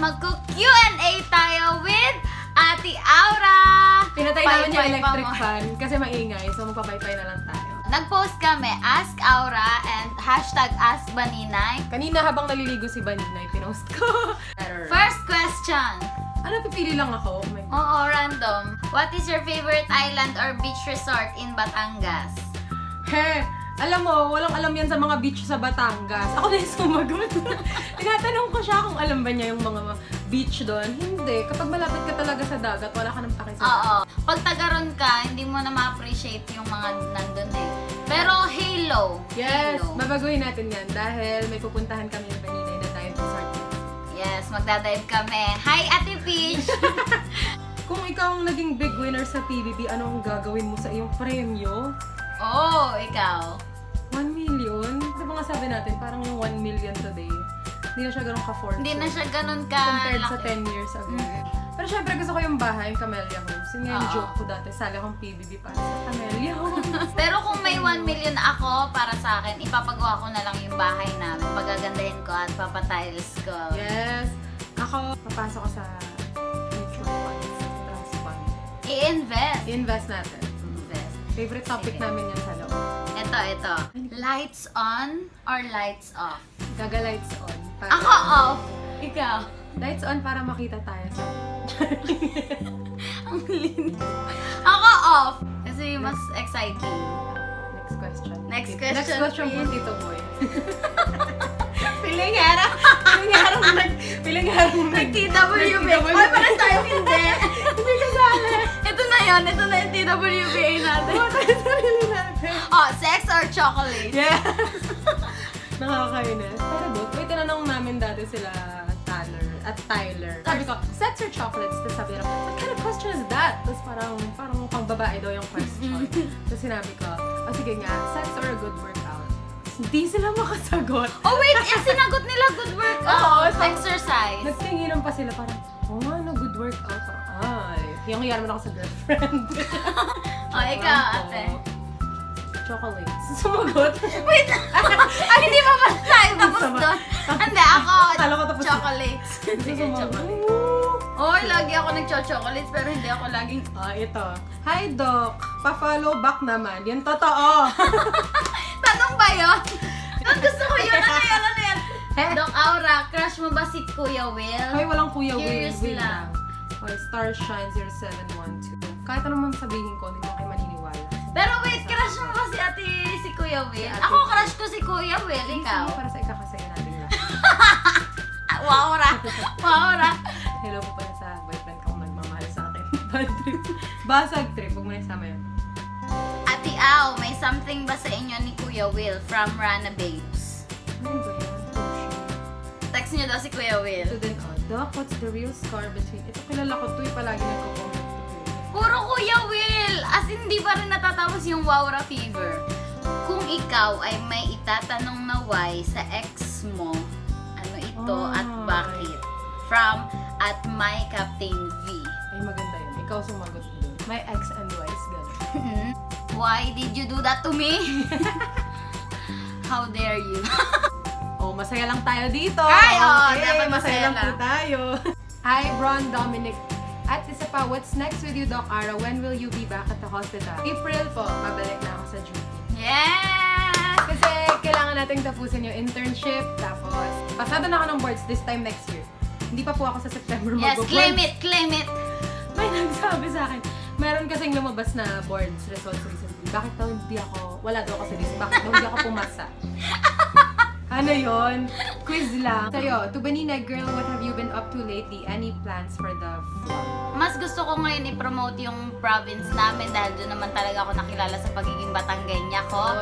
mag-cook Q&A tayo with Ate Aura! Pinatay naman yung electric fan kasi maingay, so magpapaypay na lang tayo. Nag-post kami, Ask Aura and #AskBaninay. Kanina habang naliligo si Baninay, pinost ko. First question. Ano, pipili lang ako? Oh my God. Oo, random. What is your favorite island or beach resort in Batangas? He, alam mo, walang alam yan sa mga beach sa Batangas. Ako na yung sumagot. Tinatanong ko siya kung alam ba niya yung mga beach doon. Hindi. Kapag malapit ka talaga sa dagat, wala ka nang paki sa dagat. Oo. Pag tagaron ka, hindi mo na ma-appreciate yung mga nandun eh. Pero Halo. Yes, Halo. babaguhin natin yan dahil may pupuntahan kami ng Baninay na tayo resort. Yes, magdadive kami. Hi, Ate Peach! Kung ikaw ang naging big winner sa PBB, ano ang gagawin mo sa iyong premyo? Oh, ikaw. 1 million? Di ba nga sabi natin, parang yung 1 million today, hindi na siya ganun ka-fortune. Hindi na siya ganun ka compared sa laki. 10 years ago. Pero syempre gusto ko yung bahay, Camellia Homes. Yun nga yung Oo. joke ko dati, sali akong PBB para sa Camellia Homes. Pero kung may 1 million ako, para sa akin, ipapagawa ko na lang yung bahay namin. Pagagandahin ko at papatiles ko. Yes! Ako, papasok ko sa mutual funds, trust fund. I-invest. I-invest natin. Invest. Favorite topic Sige. namin yan sa loob. Ito. Lights on or lights off? Gaga lights on. Para, Ako off. Ikaw. Lights on para makita tayo sa... Ang linis. Ako off. Kasi mas exciting. Next question. Next Next question, question po, please. Tito Boy. Piling harap. Nag-TWB. Ay, parang tayo hindi. Hindi kasali. Ito na yung TWBA natin. Sarili natin. Oh, sex or chocolate? Yes! Nakakainis. Pero both, may tinanong namin dati sila Tyler. Sabi ko, sex or chocolates? Tapos sabi nila, what kind of question is that? Tapos parang pang babae daw yung question. Tapos sinabi ko, oh sige nga, sex or a good workout? Hindi sila makasagot. Oh wait, sinagot nila good workout. Oo, so- Exercise. Nagtinginan pa sila parang, oh ano, good workout. Ay, yung naman ako sa girlfriend. Oh, ikaw, ate. Chocolates. Sumagot. Wait, ay, hindi pa pala tayo tapos doon. Hindi, ako, Akala ko tapos na. chocolates. Sige, chocolate. Oh, Oh, lagi ako nag-chocolates pero hindi ako laging... ito. Hi, Doc. Pa-follow back naman. Yan totoo. Tanong ba yun? Ang gusto ko yun. Ano yan? Doc Aura, crush mo ba si Kuya Will? Ay, walang Kuya Curious Will lang. Okay, Starshine 0712. Kahit ano man sabihin ko, hindi mo kayo maniniwala. Pero wait, crush mo ba si Kuya Will? Si Ate Ako crush ko si Kuya Will, ikaw. Para sa ikakasaya natin lahat. Wow, ra. Wow, ra. Hello po pala sa boyfriend ko kung nagmamahal sa akin. Bad trip. Basag trip. Huwag mo na isama yun. Ate Au, may something ba sa inyo ni Kuya Will from Rana Babes? Ano ba yan? Text niyo daw si Kuya Will. Student Doc, what's the real scar between... Ito kilala ko to, palagi nagko-comment to. Puro Kuya Will! As in, hindi pa rin natatapos yung Wowra Fever. Kung ikaw ay may itatanong na why sa ex mo, ano ito at bakit? From at my Captain V. Ay, maganda yun. Ikaw sumagot doon. My ex and wife, gano'n. Why did you do that to me? How dare you? Oh, masaya lang tayo dito. Ay, dapat masaya lang po lang. tayo. Hi, Bron Dominic. At isa pa, what's next with you, Doc Ara? When will you be back at the hospital? April po, babalik na ako sa duty. Yes! Kasi kailangan nating tapusin yung internship, tapos pasado na ako ng boards this time next year. Hindi pa po ako sa September Yes, mag-boards. claim it, claim it! May nagsabi sa akin, meron kasing lumabas na boards results recently. Bakit daw hindi ako, wala daw kasi this, bakit daw hindi ako pumasa? Ano yon? Quiz lang. Sa'yo, to Baninay girl, what have you been up to lately? Any plans for the vlog? Mas gusto ko ngayon i-promote yung province namin dahil doon naman talaga ako nakilala sa pagiging Batanggenya ko.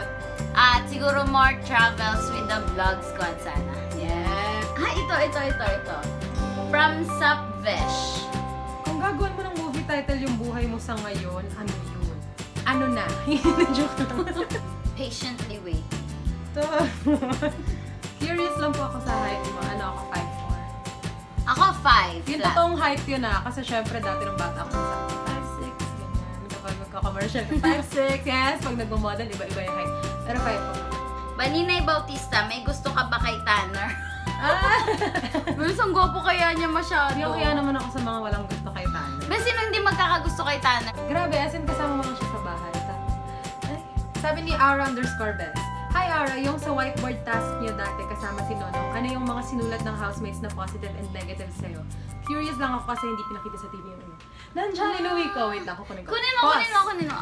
At siguro more travels with the vlog squad sana. Yes. Ah, ito. From Sapvesh. Kung gagawin mo ng movie title yung buhay mo sa ngayon, ano yun? Ano na? Joke lang. Patiently wait. So, curious lang po ako sa height mo. Ano ako, 5'4"? Ako 5. Yung flat. totoong height yun kasi syempre dati nung bata ako sa 5'6", ganyan. Kapag magka-commercial, 5'6", yes. Pag nagmamodel, iba-iba yung height. Pero 5'4". Baninay Bautista, may gusto ka ba kay Tanner? Mas ang gwapo kaya niya masyado. Hindi kaya naman ako sa mga walang gusto kay Tanner. Ba, sino hindi magkakagusto kay Tanner? Grabe, as in kasama mo lang siya sa bahay. Ay, sabi ni Ara_Best. Hi Ara, yung sa whiteboard task niyo dati kasama si Nonong, ano yung mga sinulat ng housemates na positive and negative sa'yo? Curious lang ako kasi hindi pinakita sa TV yun. Nandiyan, inuwi ko. Wait lang, kukunin ko. Kunin mo.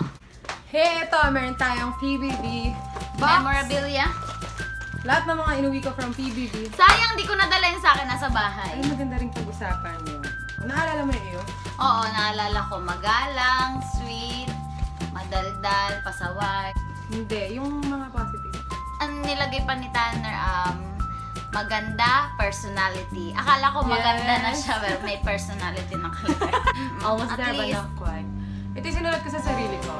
Hey, ito, meron tayong PBB box. Memorabilia. Lahat ng mga inuwi ko from PBB. Sayang, di ko nadala yung sa akin nasa bahay. Ay, maganda rin pag-usapan yun. Naalala mo yung iyo? Oo, naalala ko. Magalang, sweet, madaldal, pasaway. Hindi, yung mga positive. Ang nilagay pa ni Tanner, maganda, personality. Akala ko maganda na siya, pero may personality na kalagay. Almost At there, but least, not quite. Ito yung sinulat ko sa sarili ko.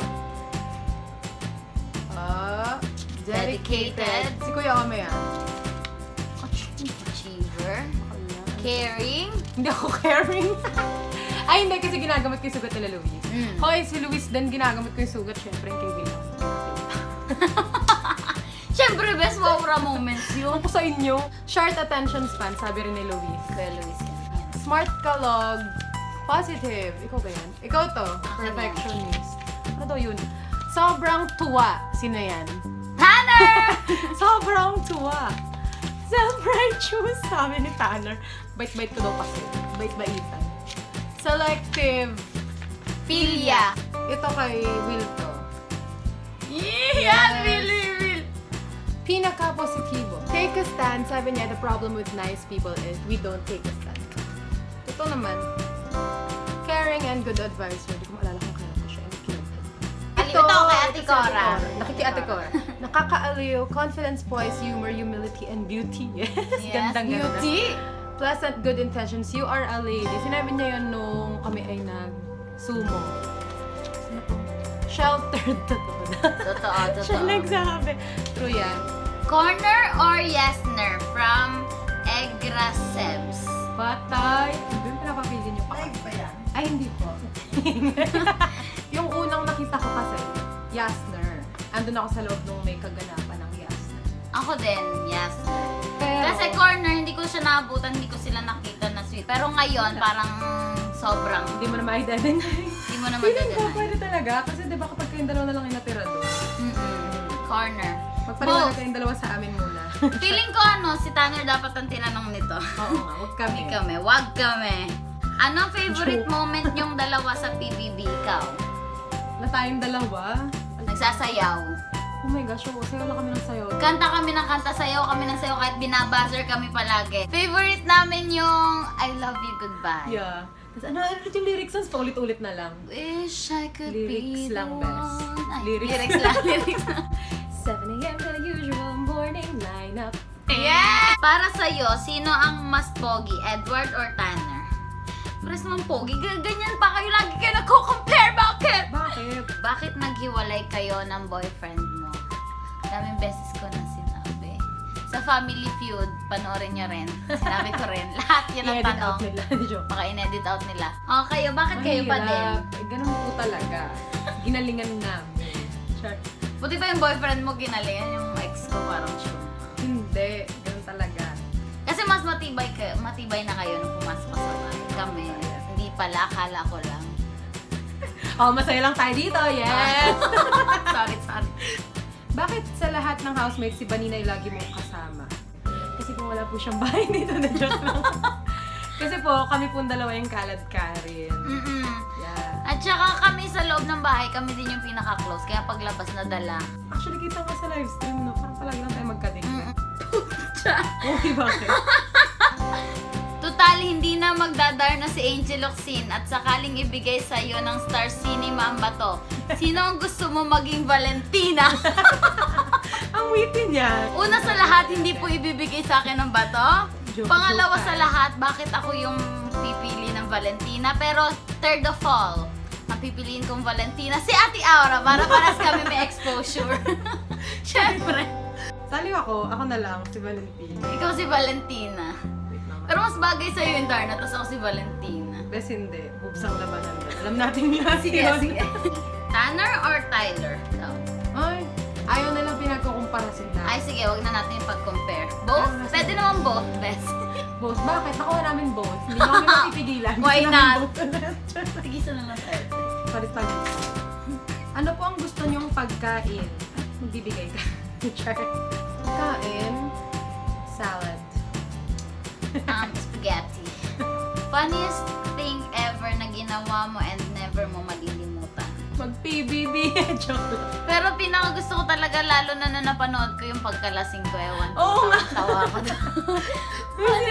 Dedicated. Si Kuya Ome yan. Achiever. Caring. Hindi ako caring. Ay, hindi, kasi ginagamit ko yung sugat nila Luis. Hoy, si Luis din ginagamit ko yung sugat, syempre, kay William. Siyempre, best wawra moments yun. Ako sa inyo, short attention span, sabi rin ni Luis. Kuya Luis yan. Smart kalog, positive. Ikaw ba yan? Ikaw to, perfectionist. Ano daw yun? Sobrang tuwa. Sino yan? Tanner! Sobrang tuwa. Self-righteous, sabi ni Tanner. Bait-bait ko daw kasi. Bait-baitan. Selective. Pilya. Ito kay Will to. Yan, Will. Pinaka-positibo. Take a stand. Sabi niya, the problem with nice people is we don't take a stand. Ito naman. Caring and good advisor. Hindi ko maalala kung kailan ko siya. Ito kay Ate Cora. Nakiki-Ate Cora. Nakakaaliw, confidence, poise, humor, humility, and beauty. Yes, gandang ganda. Beauty. Pleasant, good intentions. You are a lady. Sinabi niya yun nung kami ay nag-sumo. Ano to? Sheltered. Totoo. Siya nagsabi. True yan. Corner or Yesner from Egrasebs? Patay. Hindi pinapapili niyo pa. Live ba yan? Ay, hindi po. Yung unang nakita ko kasi, Yasner. Andun ako sa loob nung may kaganapan ng Yasner. Ako din, Yesner. Pero, Kasi corner, hindi ko siya naabutan, hindi ko sila nakita na sweet. Pero ngayon, parang sobrang, hindi mo na ma-identify. hindi mo na Feeling ko madadala. pwede talaga. Kasi di ba kapag kayong dalawa na lang yung natira doon, Corner. magpaliwanag kayong dalawa sa amin muna. Feeling ko si Tanner dapat ang tinanong nito. Oo nga, huwag kami. Wag kami. Anong favorite Joke. moment yung dalawa sa PBB ikaw? Na tayong dalawa. Nagsasayaw. Oh my gosh, sayo lang kami ng sayo. Kanta kami ng kanta, sayaw kami ng sayaw kahit binabuzzer kami palagi. Favorite namin yung I love you, goodbye. Yeah. Tapos ano yung lyrics songs? Paulit-ulit na lang. Wish I could Lyrics be lang, the best. one. Ay, Lyrics. lyrics lang. 7 a.m. the usual morning lineup. Yeah! Para sa'yo, sino ang mas pogi, Edward or Tanner? Pares naman pogi, ganyan pa kayo, lagi kayo nagko-compare, bakit? Bakit? Bakit naghiwalay kayo ng boyfriend mo? Daming beses ko na sinabi. Sa Family Feud, panoorin nyo rin. Sinabi ko rin. Lahat yun ang I-edit tanong. out nila. Joke. Baka in-edit out nila. O kayo, bakit kayo pa din? Mahirap. Eh, ganun po talaga. Ginalingan namin. Char. Buti pa yung boyfriend mo ginalingan, yung ex ko parang sure. Hindi. Ganun talaga. Kasi mas matibay na kayo nung pumasok ka sa bahay. Kami, hindi pala, akala ko lang. Oh, masaya lang tayo dito. Yes! sorry. Bakit sa lahat ng housemates si Baninay lagi mong kasama? Kasi po wala po siyang bahay dito na joke lang. Kasi po, kami po dalawa yung kalad ka rin. Yeah. At saka kami sa loob ng bahay, kami din yung pinaka-close. Kaya paglabas na dala. Actually, kita ko sa live stream, no? Parang palagi lang tayo magkadikit. Okay, bakit? Total, hindi na magdadar na si Angel Locsin at sakaling ibigay sa iyo ng Star Cinema ang bato. Sino ang gusto mo maging Valentina? Ang witty niya. Una sa lahat, hindi po ibibigay sa akin ng bato. Joke, Pangalawa joke sa tayo. lahat, bakit ako yung pipili ng Valentina? Pero third of all, ang pipiliin kong Valentina, si Ate Aura, para paras kami may exposure. Siyempre. Saliw ako na lang, si Valentina. Ikaw si Valentina. Wait lang. Pero mas bagay sa'yo yung Darna, tapos ako si Valentina. Bes hindi, bubsang labanan doon. Alam natin lahat Sige, yun. sige. Tanner or Tyler? So, Ay, Ayaw na lang pinagkukumpara sila. Ay, sige, wag na natin yung pag-compare. Both? Pwede naman both, best. Both? Bakit? Nakuha namin both. Hindi na kami mapipigilan. Why Gusto not? namin both ulit. Tigisa na lang tayo. Palit-palit. Ano po ang gusto niyong pagkain? Magbibigay ka. Char. Pagkain? Salad. Spaghetti. Funniest thing ever na ginawa mo and never mo malilimutan. Mag-PBB. Joke lang. Pero pinaka gusto ko talaga, lalo na napanood ko yung pagkalasing ko. Ewan ko. Oo nga. Tawa ko.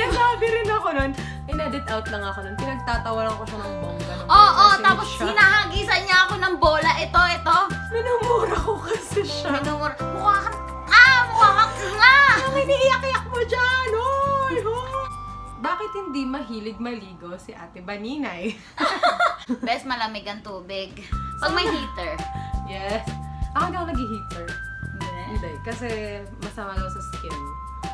Sabi rin ako nun. In-edit out lang ako nun. Pinagtatawaran ko siya ng bongga. Oo, tapos hinahagisan niya ako ng bola. Ito. Minumura ko kasi siya. Minumura. Mukha kang nga! Ang iniiyak-iyak mo dyan! Hoy! Bakit hindi mahilig maligo si Ate Baninay? Best malamig ang tubig. Pag may heater. Yes. Ako hindi ako nag-heater. Hindi. Kasi masama daw sa skin.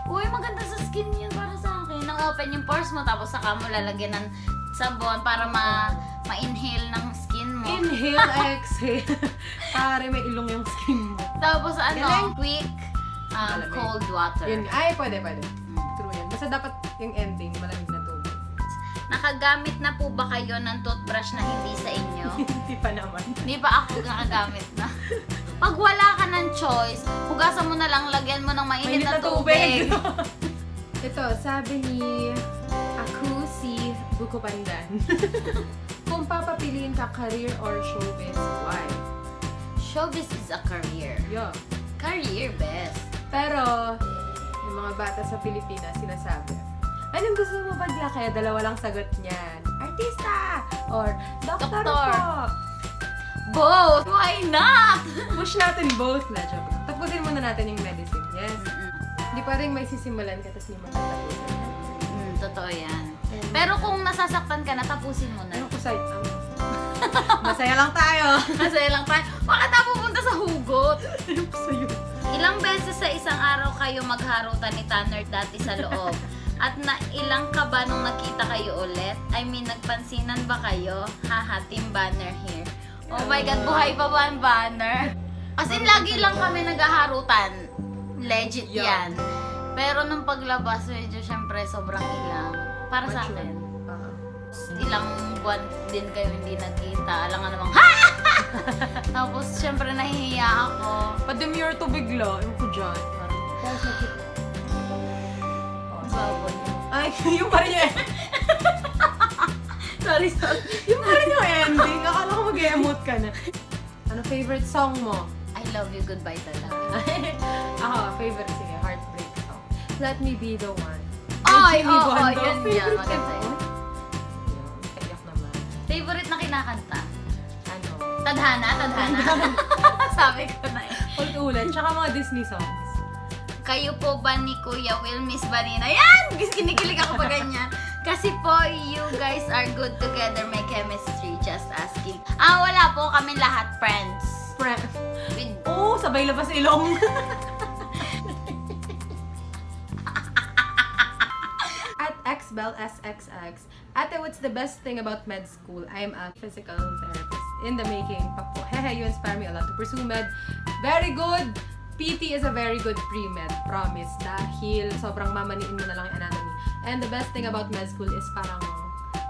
Uy, maganda sa skin yun para sa akin. Nang open yung pores mo, tapos saka mo lalagyan ng sabon para ma-inhale ng skin mo. Inhale, exhale. Pare, may ilong yung skin mo. Tapos Galing. quick cold water. Yun. Ay, pwede. True yan. Basta dapat yung ending, malamig na tubig. Nakagamit na po ba kayo ng toothbrush na hindi sa inyo? Hindi pa naman. Hindi pa ako nakagamit na. Pag wala ka ng choice, hugasan mo na lang, lagyan mo ng mainit na tubig. Ito, sabi ni Aku si Buko Pandan. Kung papapiliin ka, career or showbiz, why? Showbiz is a career. Yeah. Career, best. Pero, yung mga bata sa Pilipinas, sinasabi, anong gusto mo bagla? Kaya dalawa lang sagot niyan. Artista! Or doktor Doktor. po! Both! Why not? Push natin both na, joke lang. Tapusin muna natin yung medicine, yes? Hindi pa rin may sisimulan ka, tapos hindi mo tatapusin. Totoo yan. Pero kung nasasaktan ka na, tapusin mo na. Ano ko side? Masaya lang tayo! Masaya lang tayo. Bakit na pupunta sa hugot? Ano ko sa'yo? Ilang beses sa isang araw kayo magharutan ni Tanner dati sa loob? At na ilang ka ba nung nakita kayo ulit? I mean, nagpansinan ba kayo? Haha, Team Banner here. Oh my God, buhay pa ba ang Banner? As in, lagi lang kami naghaharutan. Legit yan. Pero nung paglabas, medyo syempre sobrang ilang. Para sa akin. Ilang buwan din kayo hindi nagkita. Alam nga namang, ha! Tapos, syempre, nahihiya ako. Pa-demure to bigla. Yung ko dyan. Parang, nakita. Bawal. Ay, yung pa rin yung Sorry. yung pa rin yung ending. Akala ko mag-emote ka na. Ano favorite song mo? I love you, goodbye talaga. Ako, favorite, sige, heartbreak song. Let Me Be The One. Ay, Jimmy oo, Bondo. yun yan. Favorite Maganda ko. yun. Yun, kaiyak naman. Favorite na kinakanta? Ano? Tadhana. Sabi ko na eh. Ulit-ulit. Tsaka mga Disney songs. Kayo po ba ni Kuya Will, Miss Vanina? Yan! Kinikilig ako pa ganyan. Kasi po, you guys are good together. May chemistry. Just asking. Wala po. Kami lahat friends. Oo, sabay labas ilong. At XBell SXX. Ate, what's the best thing about med school? I am a physical therapist in the making. Papo. Hehe, you inspire me a lot to pursue med. Very good! PT is a very good pre-med, promise. Dahil sobrang mamaniin mo na lang yung anatomy. And the best thing about med school is parang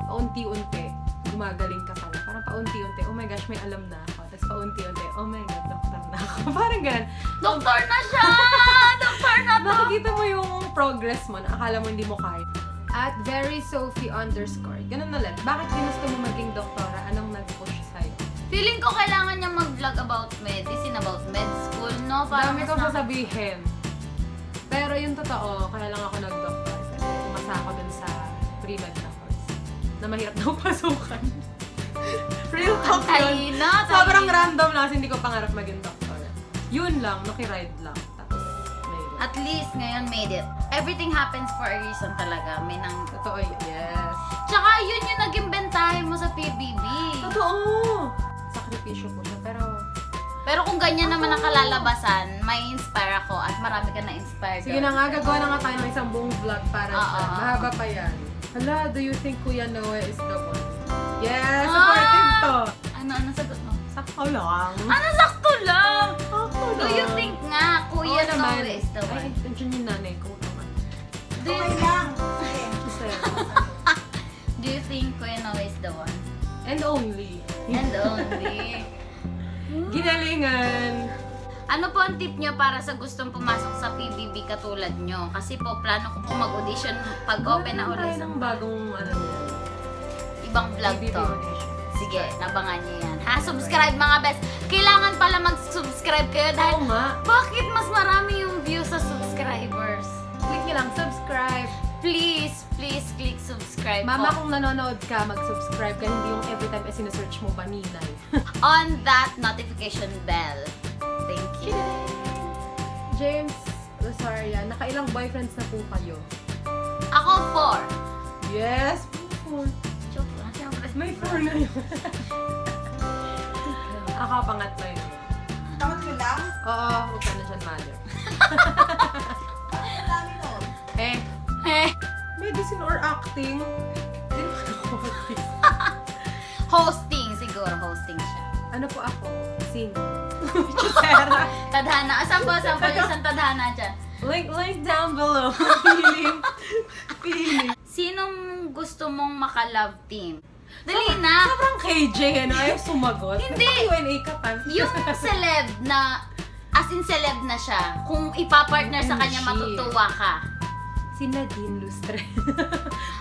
paunti-unti, gumagaling ka pala. Parang paunti-unti, oh my gosh, may alam na ako. Tapos paunti-unti, oh my god, doktor na ako. Parang ganun. Doktor na siya! Doktor na to! Makikita mo yung progress mo na akala mo hindi mo kaya. At very Sophie _ ganun ulit. Bakit ginusto mo maging doktora? Anong nag-push sa'yo? Feeling ko kailangan niya mag-vlog about medicine, about med school, no? Para Dami mas kong sasabihin. Pero yung totoo, kaya lang ako nag-doctor. Kasi umasa ako dun sa pre-med na course. Na mahirap daw pasukan. Real talk yun. Sobrang random lang kasi hindi ko pangarap maging doctor. Yun lang, nakiride lang. Tapos, mayroon. At least ngayon made it. Everything happens for a reason talaga. May nang... Totoo yun. Yes. Tsaka yun yung naging bentahe mo sa PBB. Totoo! Sakripisyo po siya, Pero kung ganyan naman ang kalalabasan, may inspire ako at marami ka na-inspire. sige na nga, gagawa na nga tayo ng isang buong vlog para sa mahaba pa yan. Hala, do you think Kuya Noah is the one? Yes, supportive to! Ano sagot mo? Sakto lang. Ano sakto lang? Sakto Do you think nga, Kuya Noe is the Ay, one? nandiyan yung nanay ko naman. Do you, Kasi, do you think Kuya Noe is the one? and only. And only. Ginalingan. Ano po ang tip nyo para sa gustong pumasok sa PBB katulad nyo? Kasi po, plano ko po mag-audition pag-open na ulit. Tayo ng bagong, Ibang vlog PBB to. audition. Sige, nabangan nyo yan. Ha, subscribe mga best. Kailangan pala mag-subscribe kayo dahil Oo nga. bakit mas marami yung views sa subscribers? Click nyo lang, subscribe. Please, please click subscribe Mama, po. kung nanonood ka, mag-subscribe ka. Hindi yung every time sinesearch mo ba Ninay. On that notification bell. Thank you. James Rosaria, nakailang boyfriends na po kayo? Ako 4. Yes! 4. Joke lang, syempre. May 4 na yun. Ako, pangatlo yun. Pangatlo lang? Oo, huwag ka na siya mother. Ang dami nun. Medicine or acting? Hindi naman ako artist. Hosting, siguro. Hosting siya. Ano po ako? Sing. Sarah. Tadhana. Asan po isang tadhana dyan? Link down below. Feeling. Sinong gusto mong maka-love team? Dali na! Sobrang KJ, ano? Ayaw sumagot. Hindi. Q&A ka pa. Yung celeb na, as in celeb na siya, kung ipapartner sa kanya, She. matutuwa ka. Si Nadine Lustre.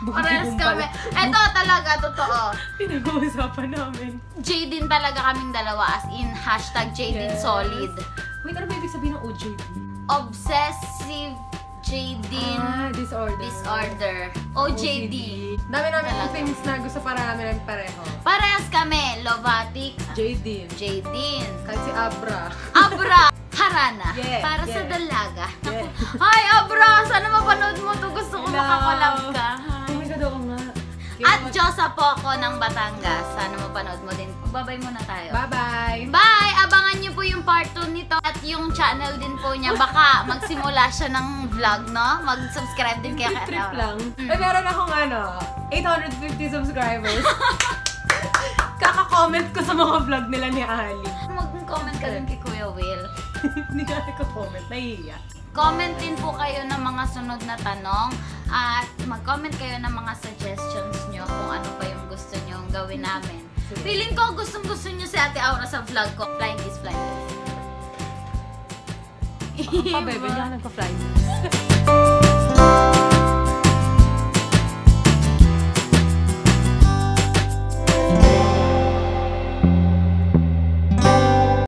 Parehas kami. Eto talaga, totoo. Pinag-uusapan namin. Jaden talaga kaming dalawa, as in hashtag Jaden Yes. solid. Wait, ano ba ibig sabihin ng OJT? Obsessive Jaden Disorder. disorder. OJD. Dami namin yung Talaga. things na gusto para namin pareho. Parehas kami. Lovatics, Jaden. Jaden, Kahit si Abra. Abra, Harana. Yeah, Para sa yeah. dalaga. Yeah. Hi, Abra! Sana mapanood mo to. Gusto ko Hello. makakolab ka. Oh my God, oo nga. At Diyosa po ako ng Batangas. Sana mapanood mo din. Babay muna tayo. Bye-bye. Bye! Abangan niyo po yung part 2 nito. At yung channel din po niya. Baka magsimula siya ng vlog, no? Mag-subscribe din kaya Trip lang. Eh, meron akong 850 subscribers. Kaka-comment ko sa mga vlog nila ni Ali. Mag-comment ka din kay Kuya Will. Hindi ka comment. Nahihiya. Comment din po kayo ng mga sunod na tanong. At mag-comment kayo ng mga suggestions nyo kung ano pa yung gusto nyo gawin namin. Feeling ko gustong-gusto nyo si Ate Aura sa vlog ko. Flying kiss, flying kiss. Baka pa, bebe. Hindi ka nagpa-fly.